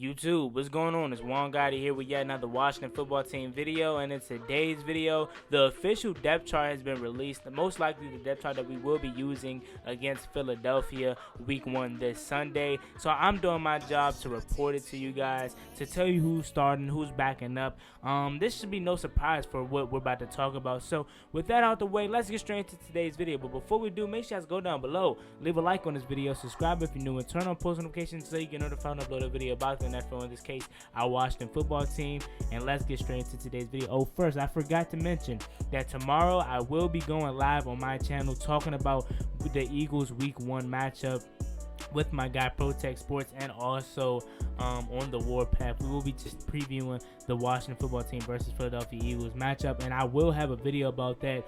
YouTube, what's going on? It's Juan Gotti here with yet another Washington football team video, and in today's video, the official depth chart has been released. Most likely the depth chart that we will be using against Philadelphia week 1 this Sunday. So I'm doing my job to report it to you guys, to tell you who's starting, who's backing up. This should be no surprise for what we're about to talk about. So with that out the way, let's get straight into today's video. But before we do, make sure you guys go down below, leave a like on this video, subscribe if you're new, and turn on post notifications so you get notified when I upload a video about the NFL, in this case our Washington football team. And let's get straight into today's video. Oh, first, I forgot to mention that tomorrow I will be going live on my channel talking about the Eagles week 1 matchup with my guy Protect Sports, and also on the Warpath we will be just previewing the Washington football team versus Philadelphia Eagles matchup, and I will have a video about that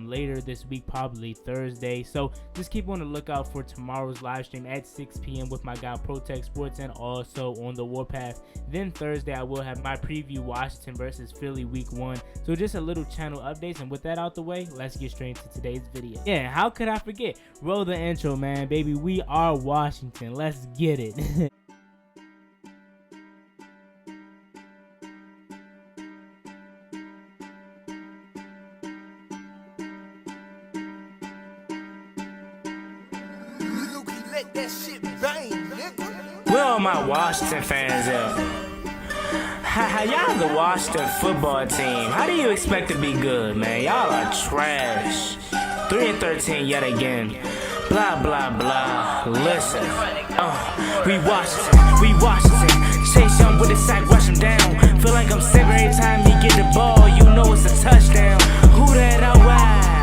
later this week, probably Thursday. So just keep on the lookout for tomorrow's live stream at 6 p.m. with my guy Protect Sports, and also on the Warpath. Then Thursday I will have my preview Washington versus Philly week 1. So just a little channel updates, and with that out the way, let's get straight into today's video. Yeah, how could I forget? Roll the intro, man. Baby, we are Washington. Let's get it. Where all my Washington fans at? Y'all the Washington football team. How do you expect to be good, man? Y'all are trash. 3-13 yet again. Blah, blah, blah. Listen. We Washington. Chase him with a sack, rush him down. Feel like I'm sick every time he get the ball. You know it's a touchdown. Who that out wide?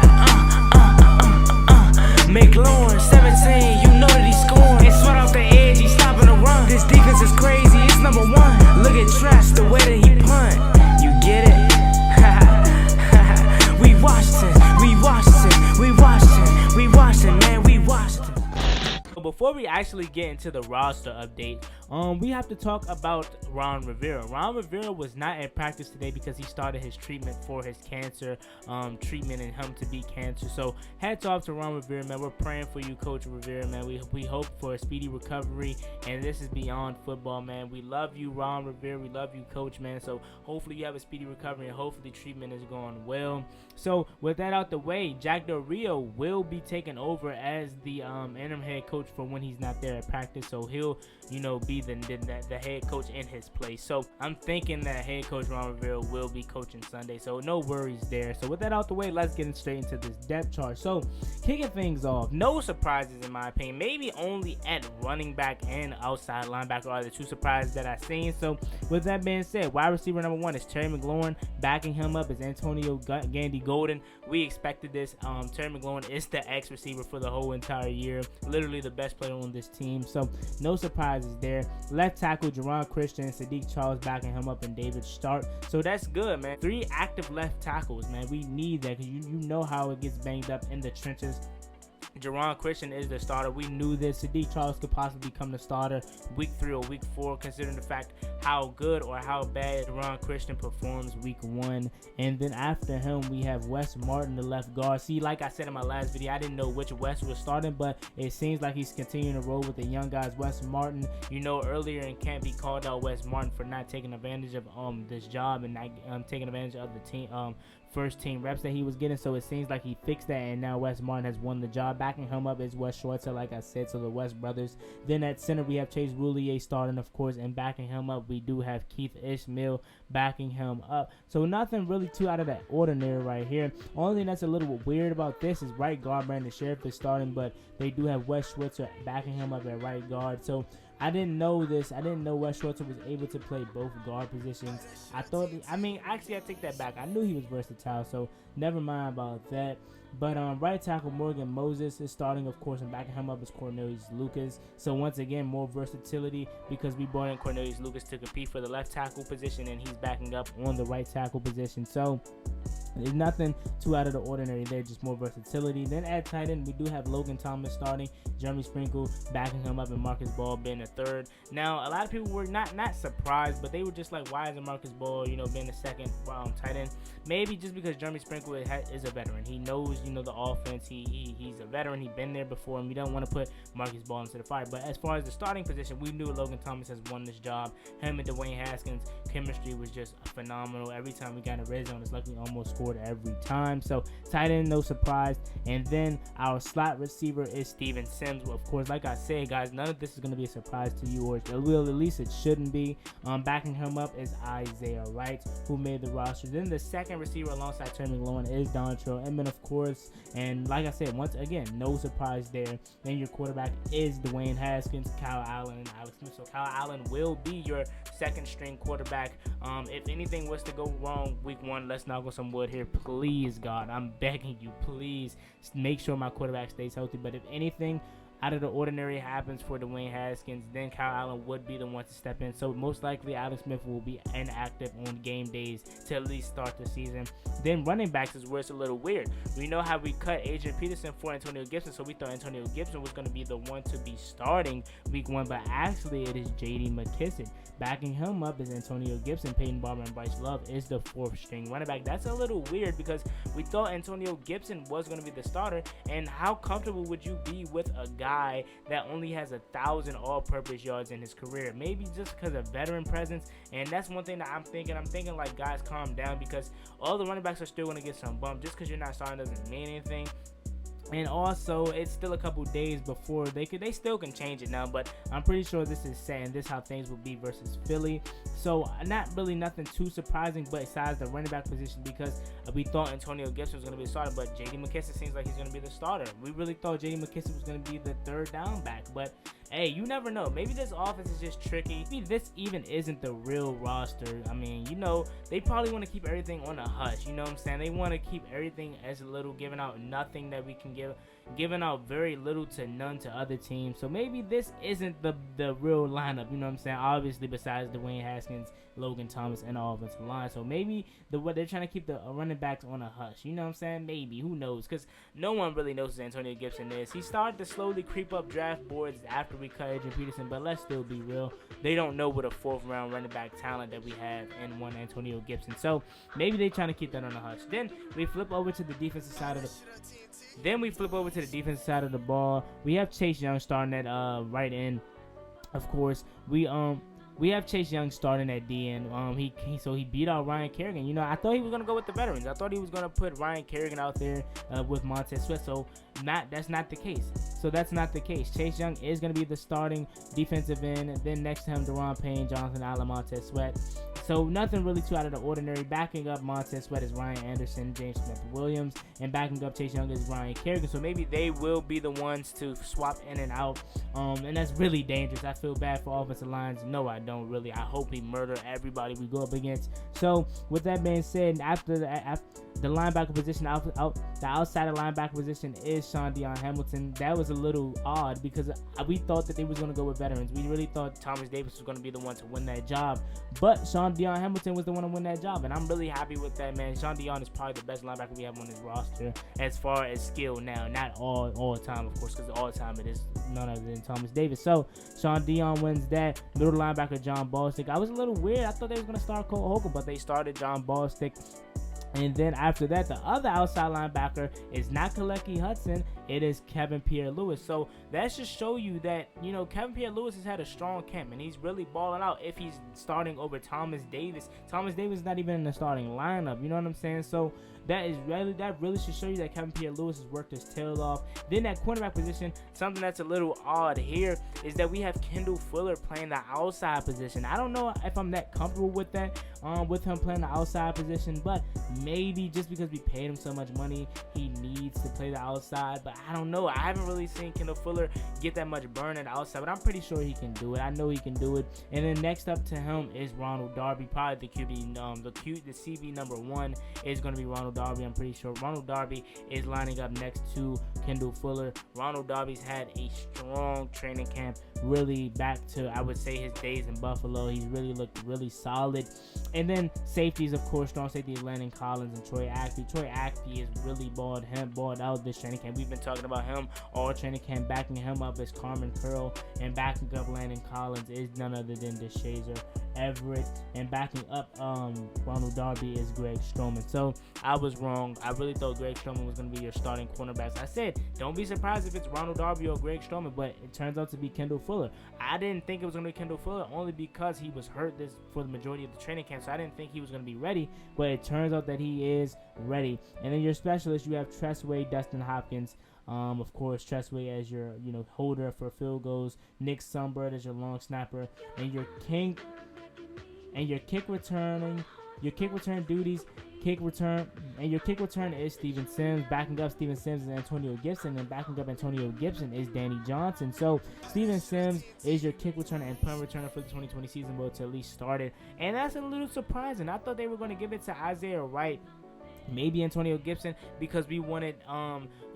Make Lawrence 17. You know that he's scoring. It's right off the edge. He's stopping the run. This defense is crazy. It's number 1. Look at Trash, the way that he punt. You get it? We Washington, man, we Washington. Before we actually get into the roster update, we have to talk about Rivera. Rivera was not in practice today because he started his treatment for his cancer, treatment and him to beat cancer. So hats off to Rivera, man. We're praying for you, Coach Rivera, man. We hope for a speedy recovery, and this is beyond football, man. We love you, Rivera. We love you, Coach, man. So hopefully you have a speedy recovery, and hopefully treatment is going well. So with that out the way, Jack Del Rio will be taking over as the interim head coach for when he's not there at practice. So he'll, be the head coach in his place. So I'm thinking that head coach Rivera will be coaching Sunday. So no worries there. So with that out the way, let's get straight into this depth chart. So kicking things off, no surprises in my opinion. Maybe only at running back and outside linebacker are the 2 surprises that I've seen. So with that being said, wide receiver number 1 is Terry McLaurin. Backing him up is Antonio Gandy Golden. We expected this. Terry McLaurin is the X receiver for the whole entire year. Literally the best player on this team. So no surprises there. Left tackle Jerron Christian, Sadiq Charles backing him up, and David Stark. So that's good, man. 3 active left tackles, man. We need that because you know how it gets banged up in the trenches. Jerron Christian is the starter. We knew this. Sadiq Charles could possibly become the starter week 3 or week 4, considering the fact how good or how bad Jerron Christian performs week 1. And then after him, we have Wes Martin, the left guard. See, like I said in my last video, I didn't know which Wes was starting, but it seems like he's continuing to roll with the young guys. Wes Martin, earlier in camp, he called out Wes Martin for not taking advantage of this job and not taking advantage of the team first team reps that he was getting. So it seems like he fixed that, and now Wes Martin has won the job. Backing him up is Wes Schwartzer, like I said, so the West brothers. Then at center we have Chase Roulier starting, of course, and backing him up we do have Keith Ishmael backing him up. So nothing really too out of the ordinary right here. Only thing that's a little weird about this is right guard Brandon Sheriff is starting, but they do have Wes Schwartzer backing him up at right guard. So I didn't know this. I didn't know Wes Schwartzer was able to play both guard positions. Actually, I take that back. I knew he was versatile, so never mind about that. But right tackle Morgan Moses is starting, of course, and backing him up is Cornelius Lucas. So once again, more versatility because we brought in Cornelius Lucas to compete for the left tackle position, and he's backing up on the right tackle position. So there's nothing too out of the ordinary there, just more versatility. Then at tight end, we do have Logan Thomas starting. Jeremy Sprinkle backing him up, and Marcus Ball being the third. Now, a lot of people were not surprised, but they were just like, why isn't Marcus Ball, being the second tight end? Maybe just because Jeremy Sprinkle is a veteran. He knows, the offense. He's a veteran. He's been there before, and we don't want to put Marcus Ball into the fire. But as far as the starting position, we knew Logan Thomas has won this job. Him and Dwayne Haskins' chemistry was just phenomenal. Every time we got in the red zone, it's like we almost scored every time. So tight end, no surprise. And then our slot receiver is Steven Sims. Well, of course, like I said, guys, none of this is going to be a surprise to you, or at least it shouldn't be. Backing him up is Isaiah Wright, who made the roster. Then the second receiver alongside Terry McLaurin is Dontrell Inman, of course. And like I said, once again, no surprise there. Then your quarterback is Dwayne Haskins, Kyle Allen, and Alex Smith. So Kyle Allen will be your second string quarterback. If anything was to go wrong week 1, let's knock on some wood here. Please, God, I'm begging you, please make sure my quarterback stays healthy. But if anything out of the ordinary happens for Dwayne Haskins, then Kyle Allen would be the one to step in. So most likely Alex Smith will be inactive on game days to at least start the season. Then running backs is where it's a little weird. We know how we cut Adrian Peterson for Antonio Gibson, so we thought Antonio Gibson was going to be the one to be starting week 1, but actually it is J.D. McKissic. Backing him up is Antonio Gibson. Peyton Barber and Bryce Love is the fourth string running back. That's a little weird because we thought Antonio Gibson was going to be the starter, and how comfortable would you be with a guy that only has 1,000 all-purpose yards in his career? Maybe just because of veteran presence, and that's one thing that I'm thinking. I'm thinking, like, guys, calm down, because all the running backs are still going to get some bump. Just because you're not starting doesn't mean anything. And also, it's still a couple days before they still can change it now, but I'm pretty sure this is set, and this is how things will be versus Philly. So not really nothing too surprising, but besides the running back position, because we thought Antonio Gibson was going to be the starter, but J.D. McKissic seems like he's going to be the starter. We really thought J.D. McKissic was going to be the third down back, but hey, you never know. Maybe this offense is just tricky. Maybe this even isn't the real roster. I mean, they probably want to keep everything on a hush. You know what I'm saying? They want to keep everything as little, giving out nothing that we can give, giving out very little to none to other teams. So maybe this isn't the real lineup. You know what I'm saying? Obviously, besides Dwayne Haskins, Logan Thomas, and the offensive line. So maybe what they're trying to keep the running backs on a hush. You know what I'm saying? Maybe. Who knows? Because no one really knows who Antonio Gibson is. He started to slowly creep up draft boards after we cut Adrian Peterson, but let's still be real. They don't know what a fourth-round running back talent that we have in one Antonio Gibson. So maybe they're trying to keep that on a hush. Then we flip over to the defensive side of the ball. We have Chase Young starting at right end. Of course, we have Chase Young starting at DN. He beat out Ryan Kerrigan. I thought he was gonna go with the veterans. I thought he was gonna put Ryan Kerrigan out there with Montez Sweat. So that's not the case. Chase Young is gonna be the starting defensive end. Then next to him, Deron Payne, Jonathan Allen, Montez Sweat. So nothing really too out of the ordinary. Backing up Montez Sweat is Ryan Anderson, James Smith-Williams, and backing up Chase Young is Ryan Kerrigan. So maybe they will be the ones to swap in and out. And that's really dangerous. I feel bad for offensive lines. No, I don't really. I hope we murder everybody we go up against. So with that being said, after the linebacker position, the outside of linebacker position is Sean Dion Hamilton. That was a little odd because we thought that they was going to go with veterans. We really thought Thomas Davis was going to be the one to win that job. But Sean Dion Hamilton was the one to win that job, and I'm really happy with that, man. Sean Dion is probably the best linebacker we have on this roster as far as skill now. Not all time, of course, because all time it is none other than Thomas Davis. So Sean Dion wins that. Middle linebacker John Ballstick. I was a little weird. I thought they was going to start Cole Holcomb, but they started John Ballstick. And then after that, the other outside linebacker is not Kalecki Hudson. It is Kevin Pierre-Louis. So that should show you that, Kevin Pierre-Louis has had a strong camp, and he's really balling out if he's starting over Thomas Davis. Thomas Davis is not even in the starting lineup. You know what I'm saying? So that really should show you that Kevin Pierre-Louis has worked his tail off. Then that cornerback position, something that's a little odd here is that we have Kendall Fuller playing the outside position. I don't know if I'm that comfortable with that, with him playing the outside position, but maybe just because we paid him so much money, he needs to play the outside. But I don't know. I haven't really seen Kendall Fuller get that much burn at the outside, but I'm pretty sure he can do it. I know he can do it. And then next up to him is Ronald Darby, probably the QB, the CB number 1 is going to be Ronald Darby. I'm pretty sure Ronald Darby is lining up next to Kendall Fuller. Ronald Darby's had a strong training camp, really back to, I would say, his days in Buffalo. He's really looked really solid. And then safeties, of course, strong safety Landon Collins and Troy Ackley. Troy Ackley is really balled out this training camp. We've been talking about him all training camp. Backing him up is Carmen Curl, and backing up Landon Collins is none other than DeShazer Everett, and backing up Ronald Darby is Greg Stroman. So I was wrong. I really thought Greg Stroman was going to be your starting cornerbacks. I said don't be surprised if it's Ronald Darby or Greg Stroman, but it turns out to be Kendall Fuller. I didn't think it was going to be Kendall Fuller only because he was hurt this for the majority of the training camp, so I didn't think he was going to be ready, but it turns out that he is ready. And then your specialist, you have Tressway, Dustin Hopkins. Of course, Tressway as your holder for field goals, Nick Sunbird as your long snapper, and your kick return duties. Your kick return is Steven Sims. Backing up Steven Sims is Antonio Gibson, and backing up Antonio Gibson is Danny Johnson. So Steven Sims is your kick returner and punt returner for the 2020 season, but to at least start it. And that's a little surprising. I thought they were going to give it to Isaiah Wright, maybe Antonio Gibson, because we wanted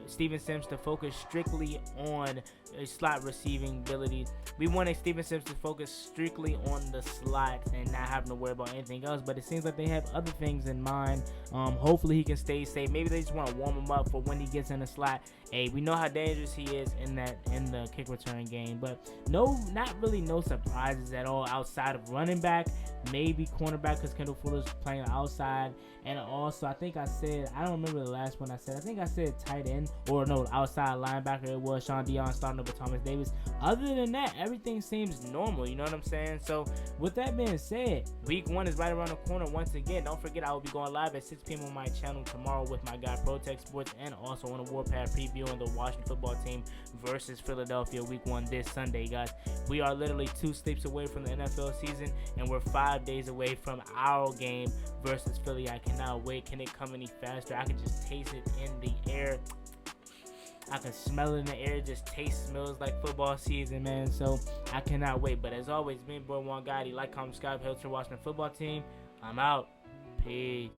Steven Sims to focus strictly on slot receiving ability. We wanted Steven Sims to focus strictly on the slot and not having to worry about anything else, but it seems like they have other things in mind. Hopefully he can stay safe. Maybe they just want to warm him up for when he gets in the slot. Hey, we know how dangerous he is in the kick return game, but not really no surprises at all outside of running back, maybe cornerback because Kendall Fuller's playing outside, and also I think I don't remember the last one I said. I think I said tight end, or no, outside linebacker. It was Sean Dion starting over Thomas Davis. Other than that, everything seems normal. You know what I'm saying? So with that being said, week 1 is right around the corner. Once again, don't forget I will be going live at 6 p.m. on my channel tomorrow with my guy ProTech Sports, and also on the Warpath previewing the Washington football team versus Philadelphia week 1 this Sunday, guys. We are literally 2 sleeps away from the NFL season, and we're 5 days away from our game versus Philly. I cannot wait. Can it come any faster? I can just taste it in the air. I can smell it in the air. It just smells like football season, man. So I cannot wait. But as always, me and boy One Gotti, like, comment, subscribe, help to Washington football team. I'm out. Peace.